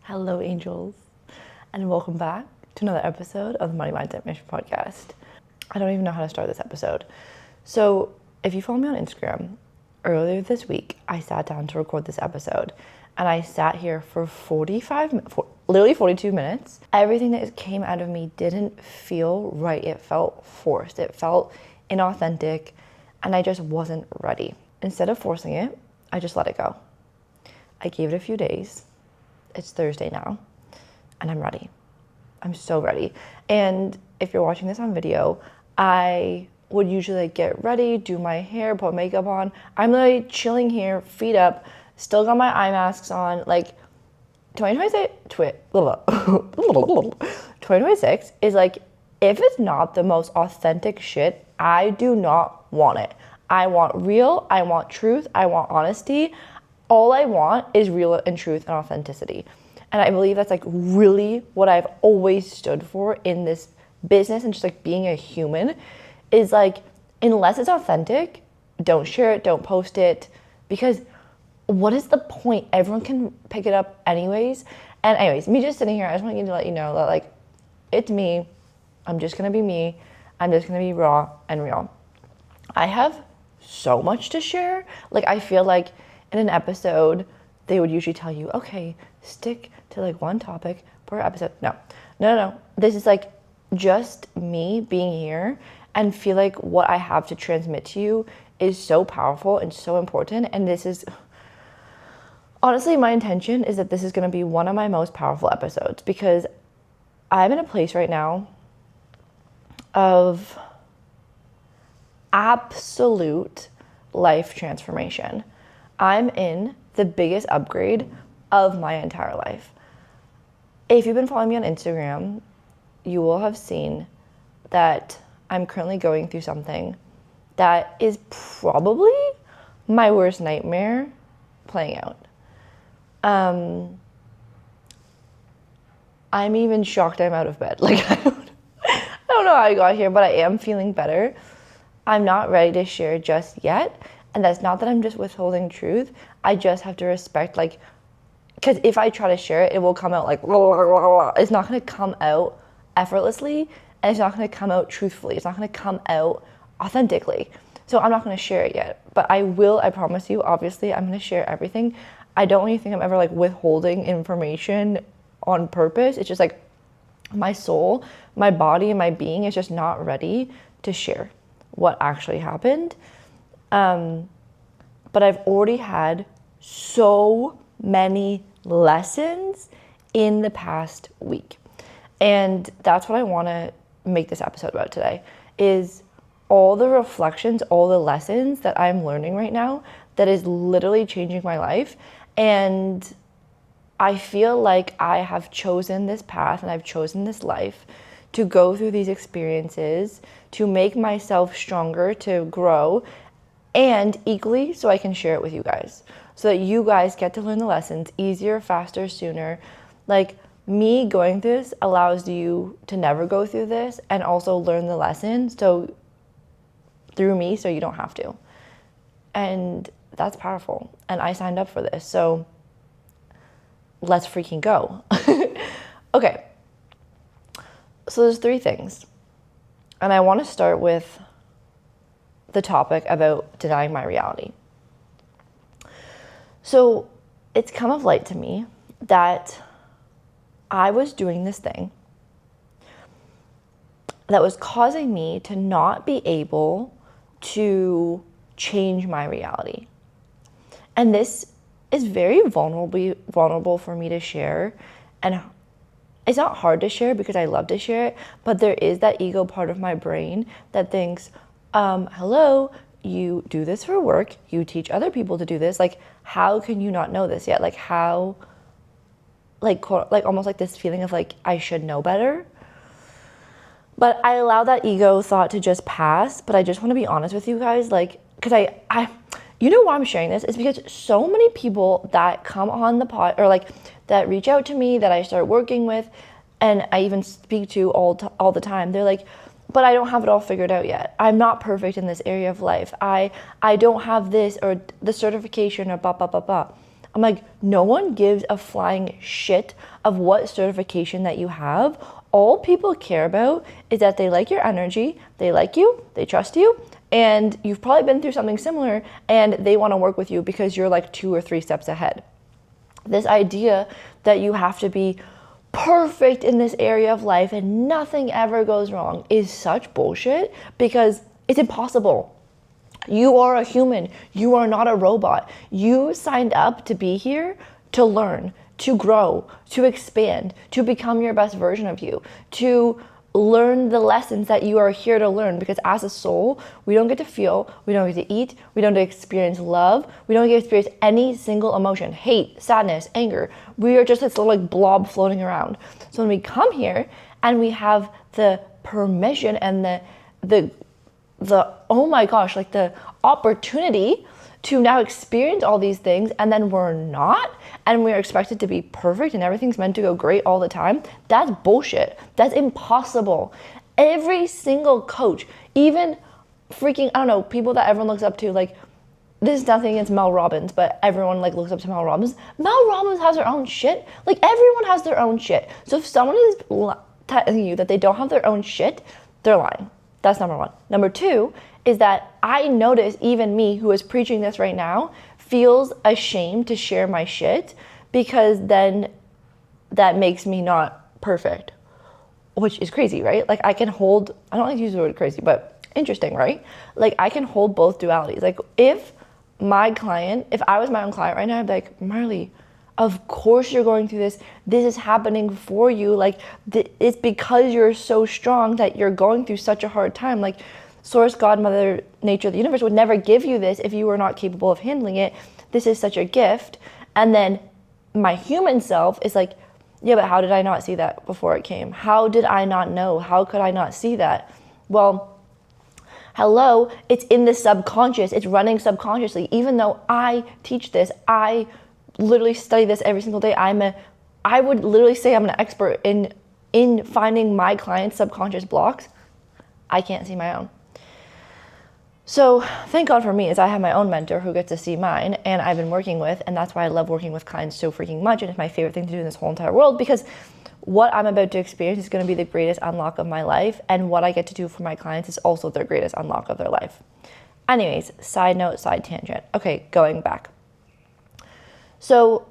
Hello, angels, and welcome back to another episode of the Money Mindset Mission podcast. I don't even know how to start this episode. So, if you follow me on Instagram, earlier this week, I sat down to record this episode, and I sat here for literally 42 minutes. Everything that came out of me didn't feel right. It felt forced. It felt inauthentic, and I just wasn't ready. Instead of forcing it, I just let it go. I gave it a few days. It's Thursday now, and I'm ready. I'm so ready. And if you're watching this on video, I would usually get ready, do my hair, put makeup on. I'm literally chilling here, feet up, still got my eye masks on. Like 2026 is like, if it's not the most authentic shit, I do not want it. I want real, I want truth, I want honesty. All I want is real and truth and authenticity. And I believe that's like really what I've always stood for in this business and just like being a human is like, unless it's authentic, don't share it, don't post it, because what is the point? Everyone can pick it up anyways. And anyways, me just sitting here, I just want to let you know that like, it's me. I'm just going to be me. I'm just going to be raw and real. I have so much to share. Like, I feel like in an episode, they would usually tell you, okay, stick to like one topic per episode. No. This is like just me being here and feel like what I have to transmit to you is so powerful and so important. And this is, honestly, my intention is that this is going to be one of my most powerful episodes because I'm in a place right now of absolute life transformation. I'm in the biggest upgrade of my entire life. If you've been following me on Instagram, you will have seen that I'm currently going through something that is probably my worst nightmare playing out. I'm even shocked I'm out of bed. Like, I don't know how I got here, but I am feeling better. I'm not ready to share just yet. And that's not that I'm just withholding truth. I just have to respect, like, because if I try to share it, it will come out like, it's not going to come out effortlessly, and it's not going to come out truthfully. It's not going to come out authentically. So I'm not going to share it yet. But I will, I promise you, obviously, I'm going to share everything. I don't really think I'm ever, like, withholding information on purpose. It's just, like, my soul, my body, and my being is just not ready to share what actually happened. But I've already had so many lessons in the past week. And that's what I want to make this episode about today, is all the reflections, all the lessons that I'm learning right now that is literally changing my life. And I feel like I have chosen this path and I've chosen this life to go through these experiences, to make myself stronger, to grow, and equally so I can share it with you guys, so that you guys get to learn the lessons easier, faster, sooner. Like, me going through this allows you to never go through this and also learn the lessons through me, so you don't have to. And that's powerful. And I signed up for this, so let's freaking go. Okay. So there's 3 things. And I want to start with the topic about denying my reality. So it's come of light to me that I was doing this thing that was causing me to not be able to change my reality. And this is very vulnerable for me to share. And it's not hard to share because I love to share it, but there is that ego part of my brain that thinks, hello, you do this for work, you teach other people to do this, like, how can you not know this yet? Like, how, like almost like this feeling of like, I should know better. But I allow that ego thought to just pass. But I just want to be honest with you guys, like, because I you know why I'm sharing this is because so many people that come on the pod, or like that reach out to me, that I start working with, and I even speak to all the time, they're like, but I don't have it all figured out yet. I'm not perfect in this area of life. I don't have this or the certification or blah, blah, blah, blah. I'm like, no one gives a flying shit of what certification that you have. All people care about is that they like your energy, they like you, they trust you, and you've probably been through something similar and they want to work with you because you're like 2 or 3 steps ahead. This idea that you have to be perfect in this area of life and nothing ever goes wrong is such bullshit, because it's impossible. You are a human. You are not a robot. You signed up to be here to learn, to grow, to expand, to become your best version of you, to learn the lessons that you are here to learn. Because as a soul, we don't get to feel, we don't get to eat, we don't get to experience love, we don't get to experience any single emotion, hate, sadness, anger. We are just this little like blob floating around. So when we come here and we have the permission and the oh my gosh, like the opportunity to now experience all these things, and then we're not, and we're expected to be perfect and everything's meant to go great all the time, that's bullshit. That's impossible. Every single coach, even freaking, I don't know, people that everyone looks up to, like, this is nothing against Mel Robbins, but everyone like looks up to Mel Robbins. Mel Robbins has her own shit. Like, everyone has their own shit. So if someone is telling you that they don't have their own shit, they're lying. That's number one. Number two is that I notice even me, who is preaching this right now, feels ashamed to share my shit, because then that makes me not perfect, which is crazy, right? Like, I can hold, I don't like to use the word crazy, but interesting, right? Like, I can hold both dualities. Like, if I was my own client right now, I'd be like, Marley, of course you're going through this. This is happening for you. Like, it's because you're so strong that you're going through such a hard time. Like, Source, God, Mother, Nature, the universe would never give you this if you were not capable of handling it. This is such a gift. And then my human self is like, yeah, but how did I not see that before it came? How did I not know? How could I not see that? Well, hello, it's in the subconscious. It's running subconsciously. Even though I teach this, I literally study this every single day. I would literally say I'm an expert in finding my clients' subconscious blocks. I can't see my own. So thank God for me is I have my own mentor who gets to see mine, and I've been working with, and that's why I love working with clients so freaking much, and it's my favorite thing to do in this whole entire world, because what I'm about to experience is going to be the greatest unlock of my life, and what I get to do for my clients is also their greatest unlock of their life. Anyways, side note, side tangent. Okay, going back. So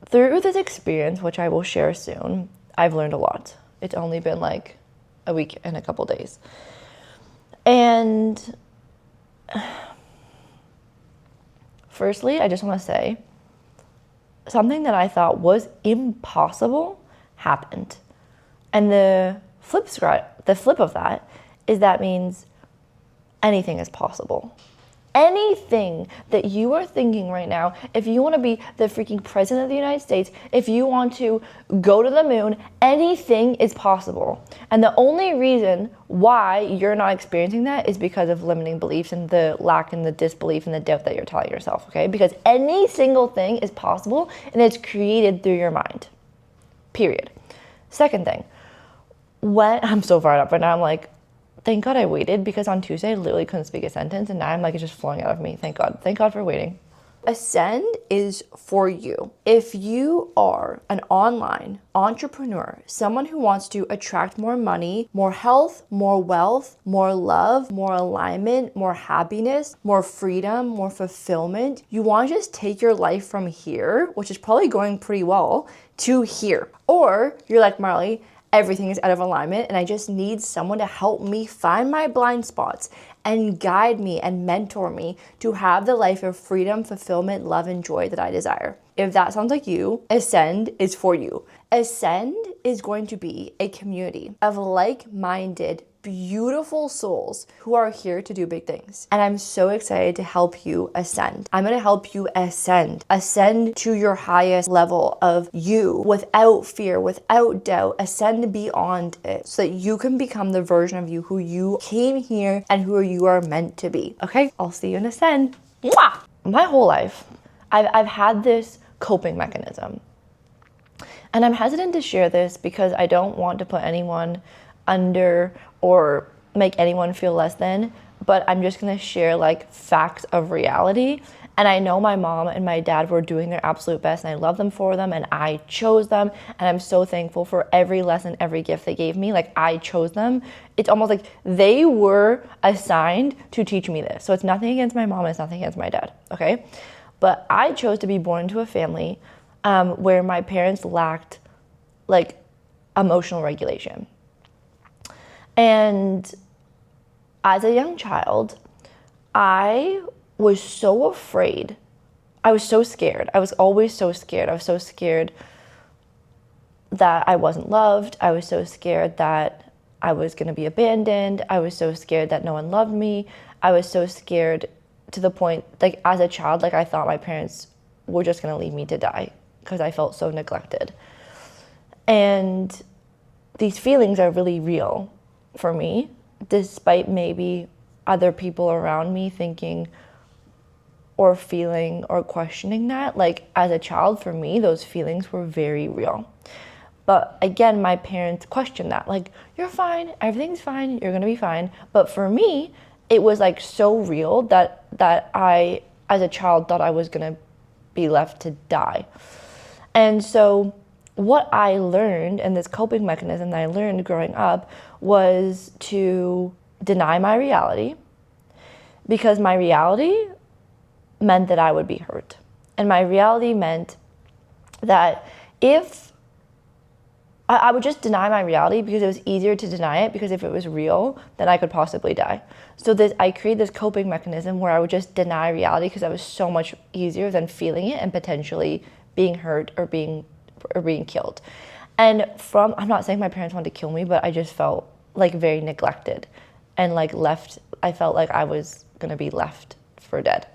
through this experience, which I will share soon, I've learned a lot. It's only been like a week and a couple days. And firstly, I just want to say something that I thought was impossible happened. And the flip of that is that means anything is possible. Anything that you are thinking right now, if you want to be the freaking president of the United States, if you want to go to the moon, anything is possible. And the only reason why you're not experiencing that is because of limiting beliefs and the lack and the disbelief and the doubt that you're telling yourself, okay? Because any single thing is possible, and it's created through your mind, period. Second thing, when I'm so fired up right now, I'm like, thank God I waited, because on Tuesday I literally couldn't speak a sentence, and now I'm like, it's just flowing out of me. Thank God. Thank God for waiting. Ascend is for you. If you are an online entrepreneur, someone who wants to attract more money, more health, more wealth, more love, more alignment, more happiness, more freedom, more fulfillment, you want to just take your life from here, which is probably going pretty well, to here. Or you're like, Marley, everything is out of alignment, and I just need someone to help me find my blind spots and guide me and mentor me to have the life of freedom, fulfillment, love, and joy that I desire. If that sounds like you, Ascend is for you. Ascend is going to be a community of like-minded, beautiful souls who are here to do big things. And I'm so excited to help you ascend. I'm going to help you ascend to your highest level of you without fear, without doubt, ascend beyond it so that you can become the version of you who you came here and who you are meant to be. Okay, I'll see you in Ascend. Mwah! My whole life, I've had this coping mechanism. And I'm hesitant to share this because I don't want to put anyone under or make anyone feel less than, but I'm just gonna share like facts of reality. And I know my mom and my dad were doing their absolute best, and I love them for them, and I chose them, and I'm so thankful for every lesson, every gift they gave me. Like, I chose them. It's almost like they were assigned to teach me this. So it's nothing against my mom, it's nothing against my dad, okay? But I chose to be born into a family where my parents lacked like emotional regulation. And as a young child, I was so afraid. I was so scared. I was always so scared. I was so scared that I wasn't loved. I was so scared that I was going to be abandoned. I was so scared that no one loved me. I was so scared to the point, like, as a child, like, I thought my parents were just going to leave me to die because I felt so neglected. And these feelings are really real for me, despite maybe other people around me thinking or feeling or questioning that. Like, as a child, for me, those feelings were very real. But again, my parents questioned that. Like, you're fine, everything's fine, you're gonna be fine. But for me, it was like so real that I, as a child, thought I was gonna be left to die. And so what I learned, and this coping mechanism that I learned growing up, was to deny my reality, because my reality meant that I would be hurt. And my reality meant that if I would just deny my reality, because it was easier to deny it, because if it was real, then I could possibly die. So I created this coping mechanism where I would just deny reality, because that was so much easier than feeling it and potentially being hurt or being killed. And I'm not saying my parents wanted to kill me, but I just felt like very neglected and like left. I felt like I was gonna be left for dead.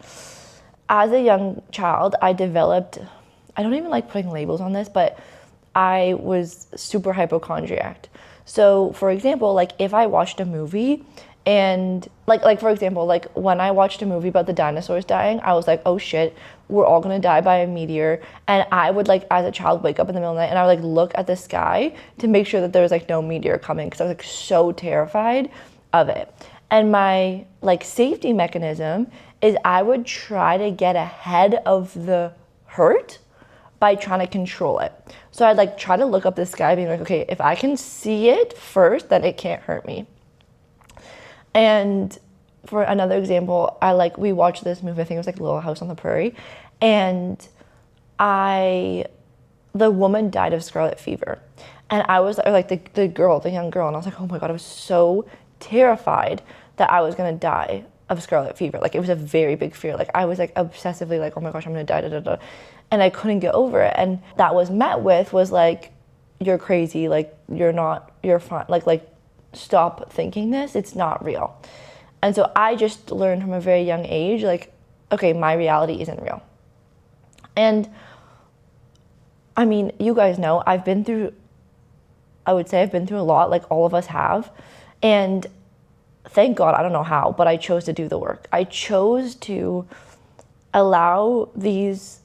As a young child, I developed, I don't even like putting labels on this, but I was super hypochondriac. So for example, like if I watched a movie and like for example, like when I watched a movie about the dinosaurs dying, I was like, oh shit, we're all gonna die by a meteor. And I would, like, as a child, wake up in the middle of the night and I would like look at the sky to make sure that there was like no meteor coming, because I was like so terrified of it. And my like safety mechanism is I would try to get ahead of the hurt by trying to control it. So I'd like try to look up the sky being like, okay, if I can see it first, then it can't hurt me. And for another example, we watched this movie, I think it was like Little House on the Prairie, and the woman died of scarlet fever. And I was, or like the young girl, and I was like, oh my God, I was so terrified that I was gonna die of scarlet fever. Like, it was a very big fear. Like, I was like obsessively like, oh my gosh, I'm gonna die, da, da, da. And I couldn't get over it. And that was met with was like, you're crazy, like you're fine, like stop thinking this, it's not real. And so I just learned from a very young age, like, okay, my reality isn't real. And I mean, you guys know, I would say I've been through a lot, like all of us have. And thank God, I don't know how, but I chose to do the work. I chose to allow these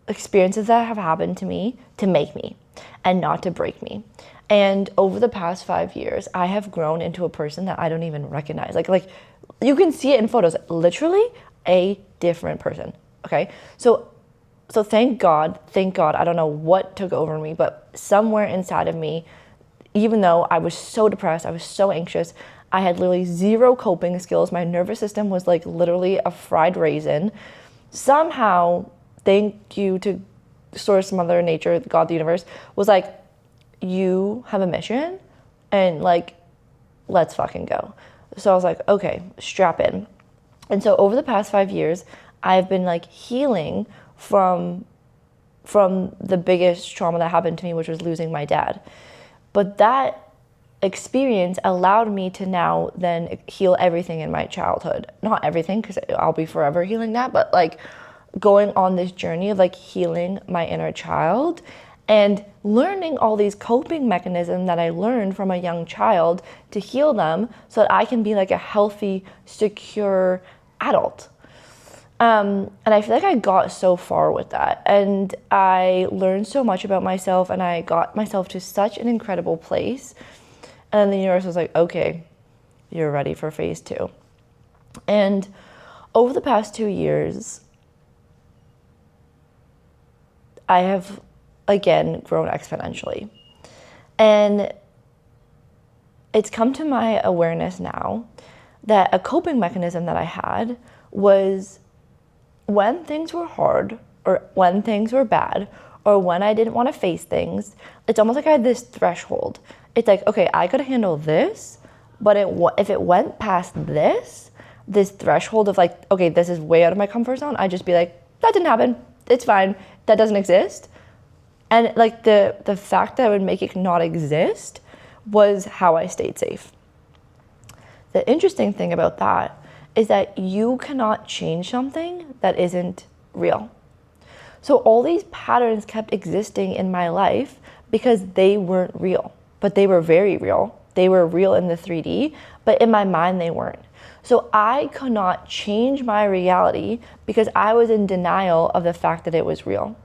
experiences that have happened to me to make me and not to break me. And over the past 5 years, I have grown into a person that I don't even recognize. Like you can see it in photos, literally a different person, okay? So thank God, I don't know what took over me, but somewhere inside of me, even though I was so depressed, I was so anxious, I had literally zero coping skills. My nervous system was like literally a fried raisin. Somehow, thank you to Source, Mother Nature, God, the universe, was like, you have a mission and like, let's fucking go. So I was like, okay, strap in. And so over the past 5 years, I've been like healing from the biggest trauma that happened to me, which was losing my dad. But that experience allowed me to now then heal everything in my childhood. Not everything, because I'll be forever healing that, but like going on this journey of like healing my inner child and learning all these coping mechanisms that I learned from a young child to heal them so that I can be like a healthy, secure adult. And I feel like I got so far with that, and I learned so much about myself, and I got myself to such an incredible place. And the universe was like, okay, you're ready for phase 2. And over the past 2 years, I have, again, grown exponentially. And it's come to my awareness now that a coping mechanism that I had was when things were hard or when things were bad or when I didn't want to face things, it's almost like I had this threshold. It's like, okay, I could handle this, but if it went past this threshold of like, okay, this is way out of my comfort zone, I'd just be like, that didn't happen. It's fine. That doesn't exist. And like the fact that I would make it not exist was how I stayed safe. The interesting thing about that is that you cannot change something that isn't real. So all these patterns kept existing in my life because they weren't real, but they were very real. They were real in the 3D, but in my mind they weren't. So I could not change my reality because I was in denial of the fact that it was real.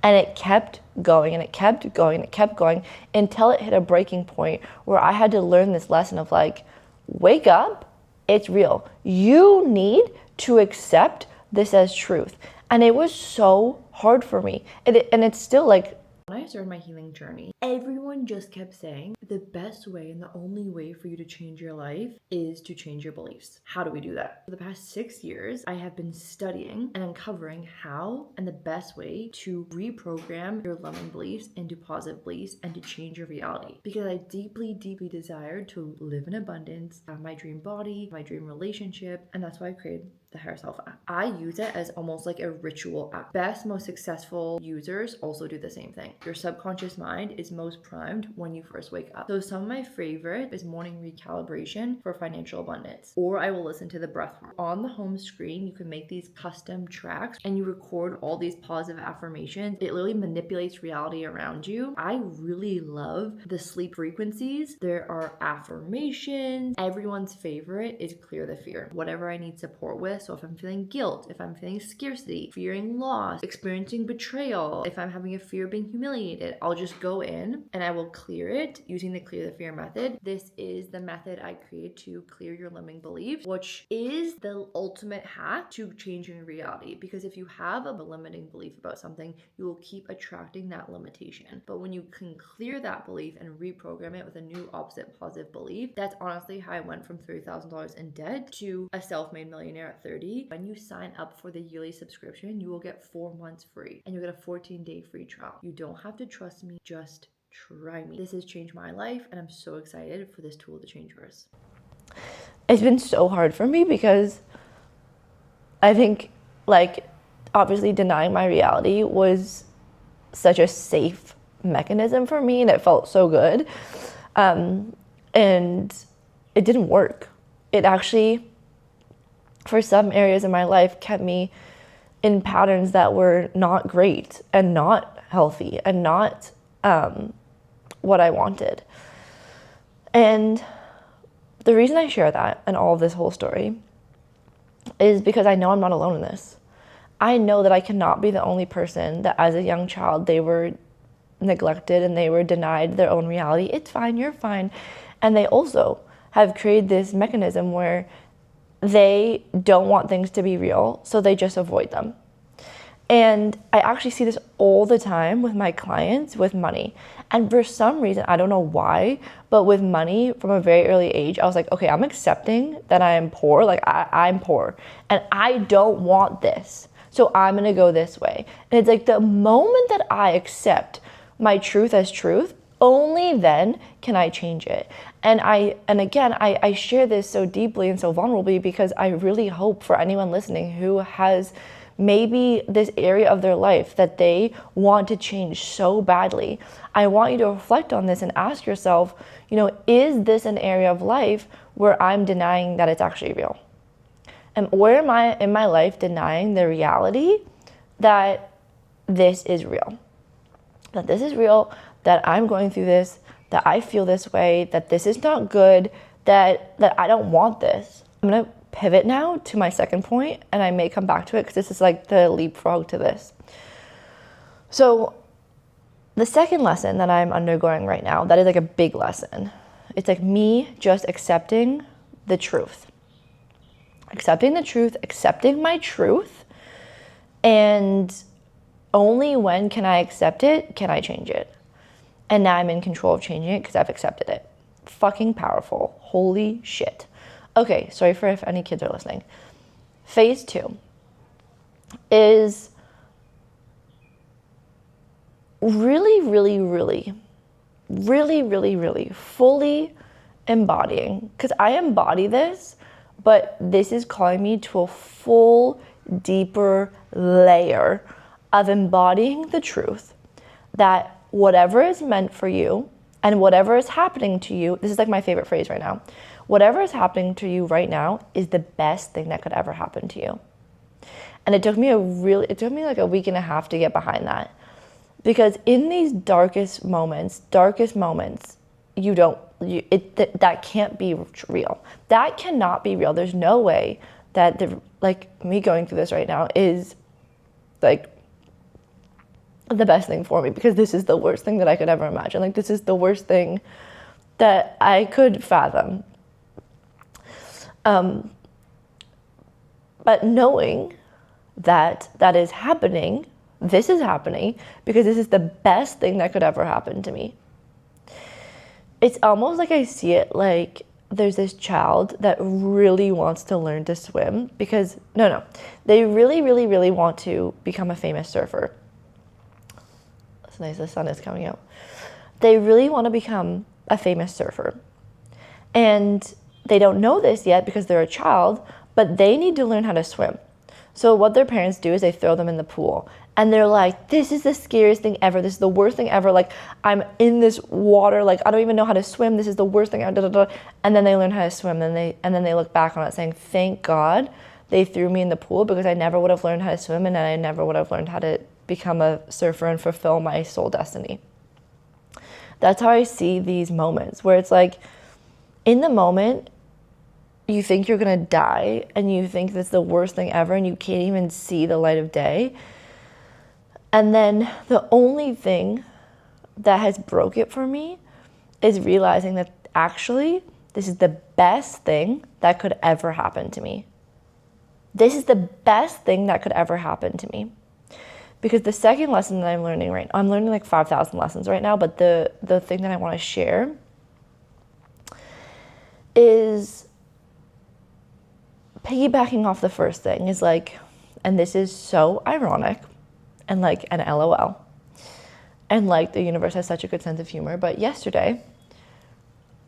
And it kept going and it kept going and it kept going until it hit a breaking point where I had to learn this lesson of like, wake up, it's real. You need to accept this as truth. And it was so hard for me. And it's still like, when I started my healing journey, everyone just kept saying the best way and the only way for you to change your life is to change your beliefs. How do we do that? For the past 6 years, I have been studying and uncovering how and the best way to reprogram your limiting beliefs into positive beliefs and to change your reality. Because I deeply, deeply desired to live in abundance, have my dream body, my dream relationship, and that's why I created the Higher Self app. I use it as almost like a ritual app. Best, most successful users also do the same thing. Your subconscious mind is most primed when you first wake up. So some of my favorite is morning recalibration for financial abundance, or I will listen to the breath work. On the home screen, you can make these custom tracks and you record all these positive affirmations. It literally manipulates reality around you. I really love the sleep frequencies. There are affirmations. Everyone's favorite is clear the fear. Whatever I need support with. So if I'm feeling guilt, if I'm feeling scarcity, fearing loss, experiencing betrayal, if I'm having a fear of being humiliated, I'll just go in and I will clear it using the clear the fear method. This is the method I created to clear your limiting beliefs, which is the ultimate hack to changing reality. Because if you have a limiting belief about something, you will keep attracting that limitation. But when you can clear that belief and reprogram it with a new opposite positive belief, that's honestly how I went from $30,000 in debt to a self-made millionaire at 30. When you sign up for the yearly subscription, you will get 4 months free and you'll get a 14-day free trial. You don't have to trust me, just try me. This has changed my life and I'm so excited for this tool to change yours. It's been so hard for me because I think like obviously denying my reality was such a safe mechanism for me and it felt so good. And it didn't work. It actually, for some areas in my life, kept me in patterns that were not great and not healthy and not what I wanted. And the reason I share that and all of this whole story is because I know I'm not alone in this. I know that I cannot be the only person that as a young child, they were neglected and they were denied their own reality. It's fine, you're fine. And they also have created this mechanism where they don't want things to be real, so they just avoid them. And I actually see this all the time with my clients with money. And for some reason, I don't know why, but with money from a very early age, I was like, okay, I'm accepting that I am poor. Like I'm poor and I don't want this. So I'm going to go this way. And it's like the moment that I accept my truth as truth, only then can I change it. And I share this so deeply and so vulnerably because I really hope for anyone listening who has maybe this area of their life that they want to change so badly. I want you to reflect on this and ask yourself, is this an area of life where I'm denying that it's actually real? And where am I in my life denying the reality that this is real? That this is real, that I'm going through this, that I feel this way, that this is not good, that I don't want this. I'm gonna pivot now to my second point, and I may come back to it because this is like the leapfrog to this. So the second lesson that I'm undergoing right now, that is like a big lesson. It's like me just accepting the truth. accepting the truth, accepting my truth, and only when can I accept it, can I change it. And now I'm in control of changing it because I've accepted it. Fucking powerful. Holy shit. Okay, sorry for if any kids are listening. Phase 2 is really fully embodying, because I embody this, but this is calling me to a full, deeper layer of embodying the truth that whatever is meant for you and whatever is happening to you, this is like my favorite phrase right now, whatever is happening to you right now is the best thing that could ever happen to you. And it took me like a week and a half to get behind that. Because in these darkest moments, that can't be real. That cannot be real. There's no way that me going through this right now is like the best thing for me, because this is the worst thing that I could ever imagine. Like, this is the worst thing that I could fathom. But knowing that is happening, this is happening because this is the best thing that could ever happen to me. It's almost like I see it like there's this child that really wants to learn to swim because, they really want to become a famous surfer. It's nice, the sun is coming out. They really want to become a famous surfer. And they don't know this yet because they're a child, but they need to learn how to swim. So what their parents do is they throw them in the pool. And they're like, this is the scariest thing ever. This is the worst thing ever. Like, I'm in this water. Like, I don't even know how to swim. This is the worst thing ever. And then they learn how to swim. And then they look back on it saying, thank God they threw me in the pool, because I never would have learned how to swim. And then I never would have learned how to become a surfer and fulfill my soul destiny. That's how I see these moments where it's like, in the moment, you think you're going to die and you think that's the worst thing ever and you can't even see the light of day. And then the only thing that has broke it for me is realizing that actually this is the best thing that could ever happen to me. This is the best thing that could ever happen to me. Because the second lesson that I'm learning I'm learning like 5,000 lessons right now, but the thing that I want to share is piggybacking off the first thing is like, and this is so ironic, and like an LOL. And like the universe has such a good sense of humor. But yesterday,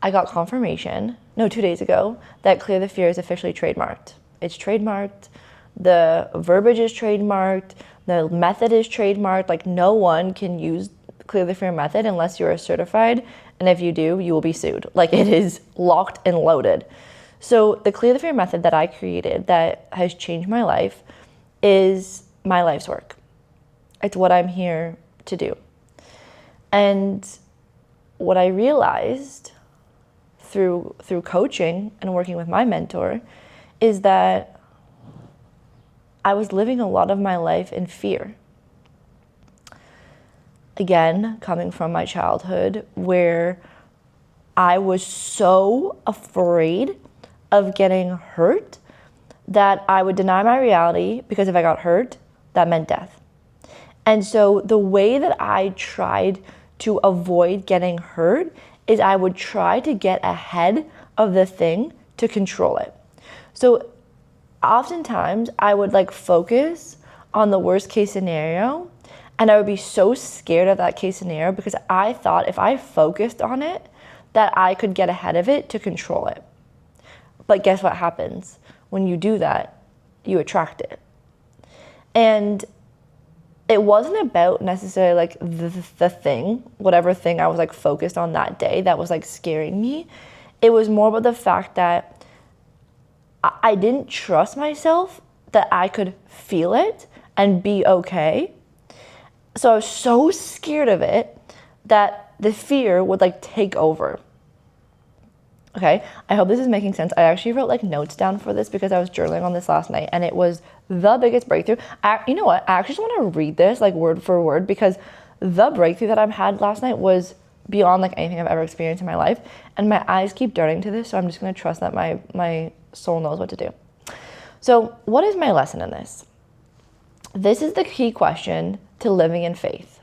I got confirmation, 2 days ago, that Clear the Fear is officially trademarked. It's trademarked. The verbiage is trademarked. The method is trademarked. Like, no one can use Clear the Fear method unless you are certified. And if you do, you will be sued. Like, it is locked and loaded. So the Clear the Fear method that I created that has changed my life is my life's work. It's what I'm here to do. And what I realized through coaching and working with my mentor is that I was living a lot of my life in fear. Again, coming from my childhood where I was so afraid of getting hurt that I would deny my reality, because if I got hurt, that meant death. And so the way that I tried to avoid getting hurt is I would try to get ahead of the thing to control it. So oftentimes I would like focus on the worst case scenario, and I would be so scared of that case scenario because I thought if I focused on it, that I could get ahead of it to control it. But guess what happens? When you do that, you attract it. And it wasn't about necessarily like the thing, whatever thing I was like focused on that day that was like scaring me. It was more about the fact that I didn't trust myself that I could feel it and be okay. So I was so scared of it that the fear would like take over. Okay, I hope this is making sense. I actually wrote like notes down for this because I was journaling on this last night and it was the biggest breakthrough. You know what? I actually just want to read this like word for word because the breakthrough that I've had last night was beyond like anything I've ever experienced in my life. And my eyes keep darting to this, so I'm just going to trust that my soul knows what to do. So what is my lesson in this? This is the key question to living in faith,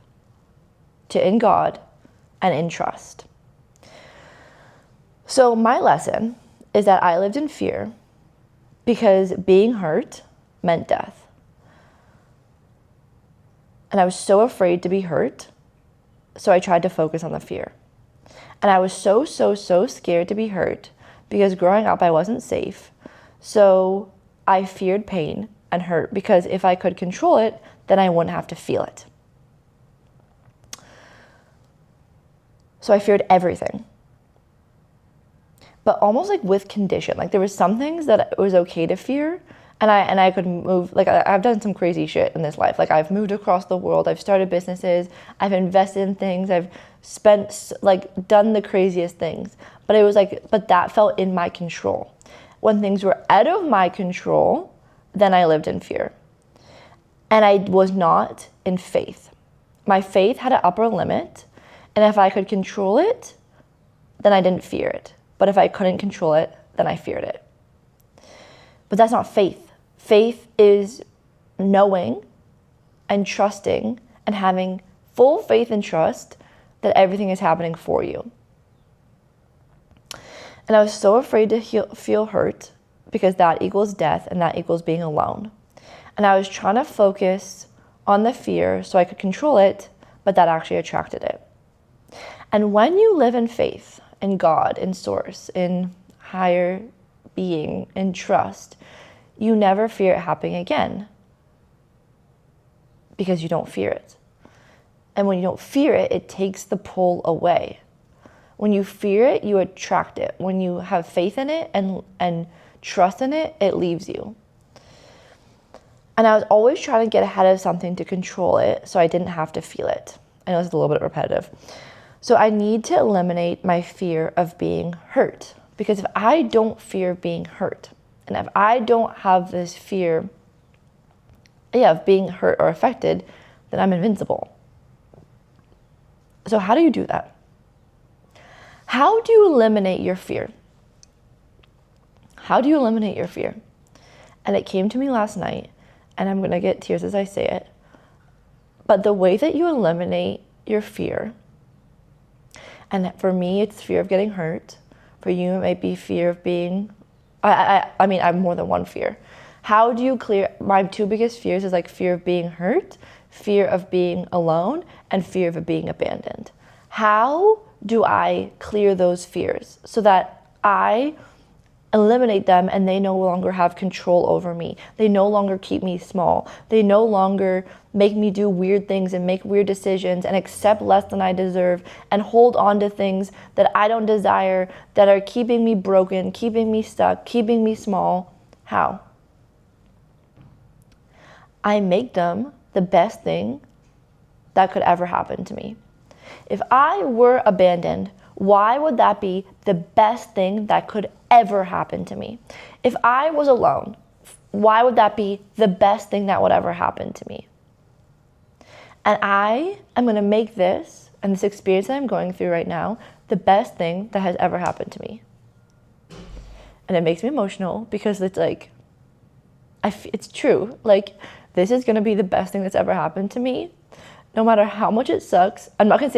to in God and in trust. So my lesson is that I lived in fear because being hurt meant death. And I was so afraid to be hurt, so I tried to focus on the fear. And I was so scared to be hurt because growing up I wasn't safe. So I feared pain and hurt because if I could control it, then I wouldn't have to feel it. So I feared everything. But almost like with condition. Like there was some things that it was okay to fear, and I could move. Like I've done some crazy shit in this life. Like I've moved across the world, I've started businesses, I've invested in things, I've done the craziest things. But it was like, but that felt in my control. When things were out of my control, then I lived in fear. And I was not in faith. My faith had an upper limit, and if I could control it, then I didn't fear it. But if I couldn't control it, then I feared it. But that's not faith. Faith is knowing and trusting and having full faith and trust that everything is happening for you. And I was so afraid to feel hurt because that equals death and that equals being alone. And I was trying to focus on the fear so I could control it, but that actually attracted it. And when you live in faith, in God, in source, in higher being, in trust, you never fear it happening again because you don't fear it. And when you don't fear it, it takes the pull away. When you fear it, you attract it. When you have faith in it and trust in it, it leaves you. And I was always trying to get ahead of something to control it so I didn't have to feel it. I know it's a little bit repetitive. So I need to eliminate my fear of being hurt. Because if I don't fear being hurt, and if I don't have this fear of being hurt or affected, then I'm invincible. So how do you do that? How do you eliminate your fear? How do you eliminate your fear? And it came to me last night, and I'm going to get tears as I say it. But the way that you eliminate your fear, and for me, it's fear of getting hurt. For you, it might be fear of being, I have more than one fear. How do you clear, my two biggest fears is like fear of being hurt, fear of being alone, and fear of being abandoned. How do I clear those fears so that I eliminate them and they no longer have control over me? They no longer keep me small. They no longer make me do weird things and make weird decisions and accept less than I deserve and hold on to things that I don't desire, that are keeping me broken, keeping me stuck, keeping me small. How? I make them the best thing that could ever happen to me. If I were abandoned, why would that be the best thing that could ever happen to me? If I was alone, why would that be the best thing that would ever happen to me? And I am going to make this and this experience that I'm going through right now the best thing that has ever happened to me. And it makes me emotional because it's like, it's true. Like, this is going to be the best thing that's ever happened to me. No matter how much it sucks. I'm not going to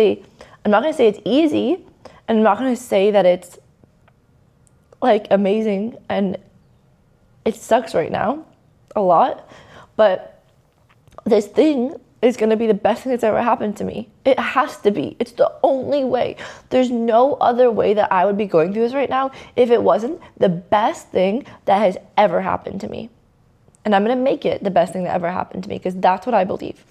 say it's easy. And I'm not going to say that it's like amazing, and it sucks right now a lot, but this thing is going to be the best thing that's ever happened to me. It has to be. It's the only way. There's no other way that I would be going through this right now if it wasn't the best thing that has ever happened to me. And I'm going to make it the best thing that ever happened to me because that's what I believe.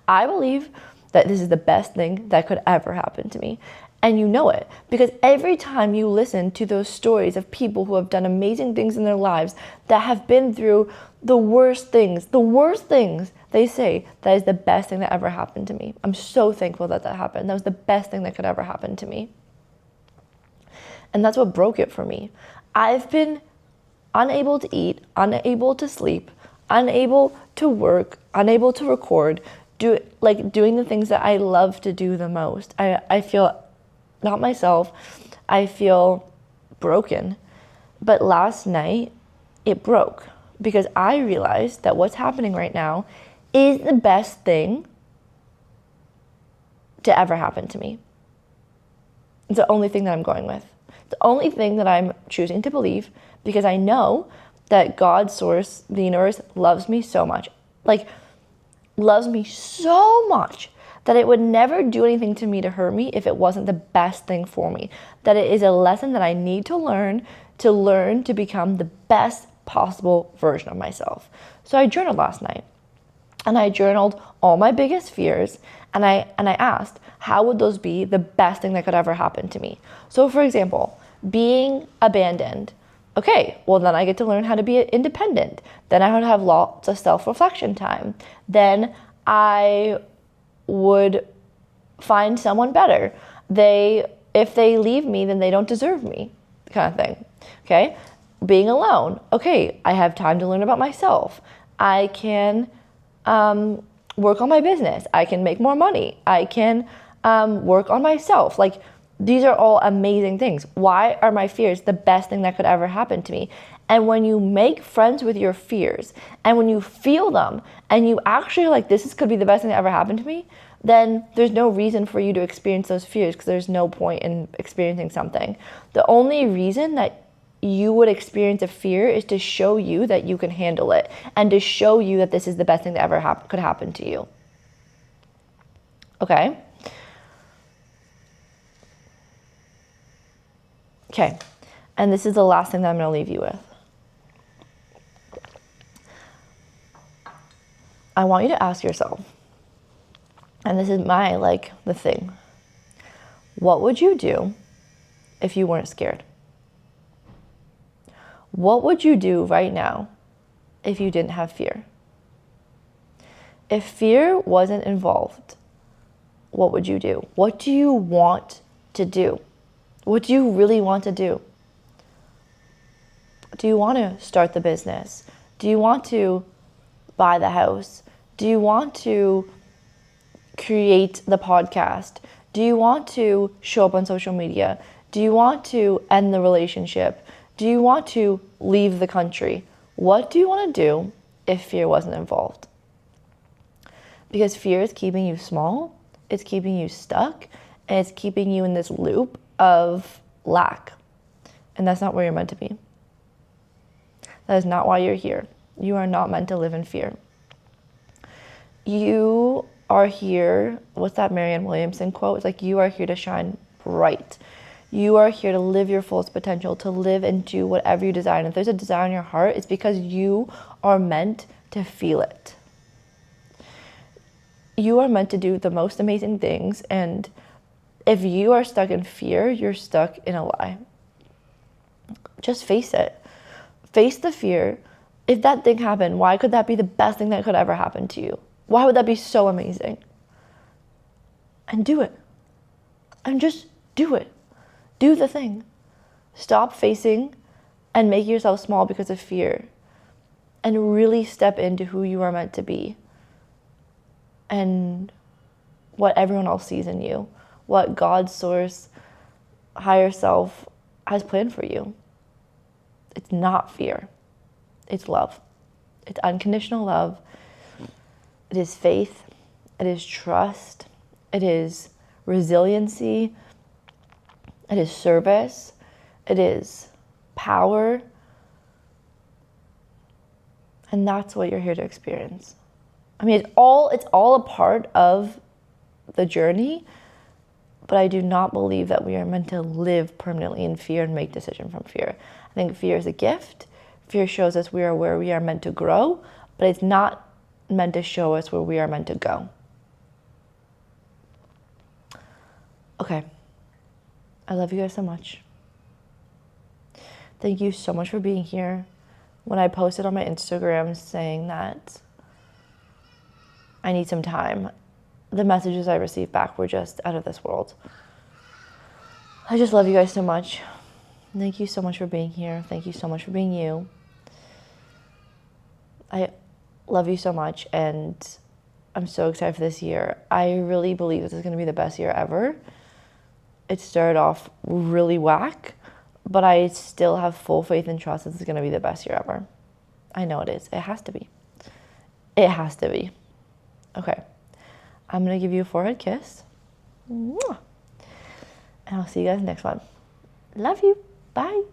I believe that this is the best thing that could ever happen to me. And you know it because every time you listen to those stories of people who have done amazing things in their lives that have been through the worst things, they say that is the best thing that ever happened to me. I'm so thankful that happened. That was the best thing that could ever happen to me. And that's what broke it for me. I've been unable to eat, unable to sleep, unable to work, unable to record, doing the things that I love to do the most. I feel not myself. I feel broken. But last night, it broke because I realized that what's happening right now is the best thing to ever happen to me. It's the only thing that I'm going with. The only thing that I'm choosing to believe, because I know that God, source, the universe, loves me so much. Like, loves me so much that it would never do anything to me to hurt me if it wasn't the best thing for me. That it is a lesson that I need to learn to become the best possible version of myself. So I journaled last night, and I journaled all my biggest fears, and I asked, how would those be the best thing that could ever happen to me? So for example, being abandoned. Okay, well then I get to learn how to be independent. Then I would have lots of self-reflection time. Then I would find someone better. If they leave me, then they don't deserve me, kind of thing. Okay, being alone. Okay, I have time to learn about myself. I can work on my business. I can make more money. I can work on myself. Like, these are all amazing things. Why are my fears the best thing that could ever happen to me? And when you make friends with your fears, and when you feel them, and you actually are like, could be the best thing that ever happened to me, then there's no reason for you to experience those fears, because there's no point in experiencing something. The only reason that you would experience a fear is to show you that you can handle it, and to show you that this is the best thing that ever could happen to you. Okay? Okay, and this is the last thing that I'm going to leave you with. I want you to ask yourself, and this is the thing. What would you do if you weren't scared? What would you do right now if you didn't have fear? If fear wasn't involved, what would you do? What do you want to do? What do you really want to do? Do you want to start the business? Do you want to buy the house? Do you want to create the podcast? Do you want to show up on social media? Do you want to end the relationship? Do you want to leave the country? What do you want to do if fear wasn't involved? Because fear is keeping you small, it's keeping you stuck, and it's keeping you in this loop of lack. And that's not where you're meant to be. That is not why you're here. You are not meant to live in fear. You are here, what's that Marianne Williamson quote? It's like, you are here to shine bright. You are here to live your fullest potential, to live and do whatever you desire. And if there's a desire in your heart, it's because you are meant to feel it. You are meant to do the most amazing things, and if you are stuck in fear, you're stuck in a lie. Just face it. Face the fear. If that thing happened, why could that be the best thing that could ever happen to you? Why would that be so amazing? And do it. And just do it. Do the thing. Stop facing and making yourself small because of fear. And really step into who you are meant to be. And what everyone else sees in you. What God's source, higher self has planned for you. It's not fear. It's love. It's unconditional love. It is faith. It is trust. It is resiliency. It is service. It is power. And that's what you're here to experience. I mean, it's all a part of the journey, but I do not believe that we are meant to live permanently in fear and make decisions from fear. I think fear is a gift. Fear shows us we are where we are meant to grow, but it's not meant to show us where we are meant to go. Okay. I love you guys so much. Thank you so much for being here. When I posted on my Instagram saying that I need some time, the messages I received back were just out of this world. I just love you guys so much. Thank you so much for being here. Thank you so much for being you. I love you so much, and I'm so excited for this year. I really believe this is going to be the best year ever. It started off really whack, but I still have full faith and trust that this is going to be the best year ever. I know it is. It has to be. It has to be. Okay. I'm going to give you a forehead kiss. Mwah. And I'll see you guys next one. Love you. Bye.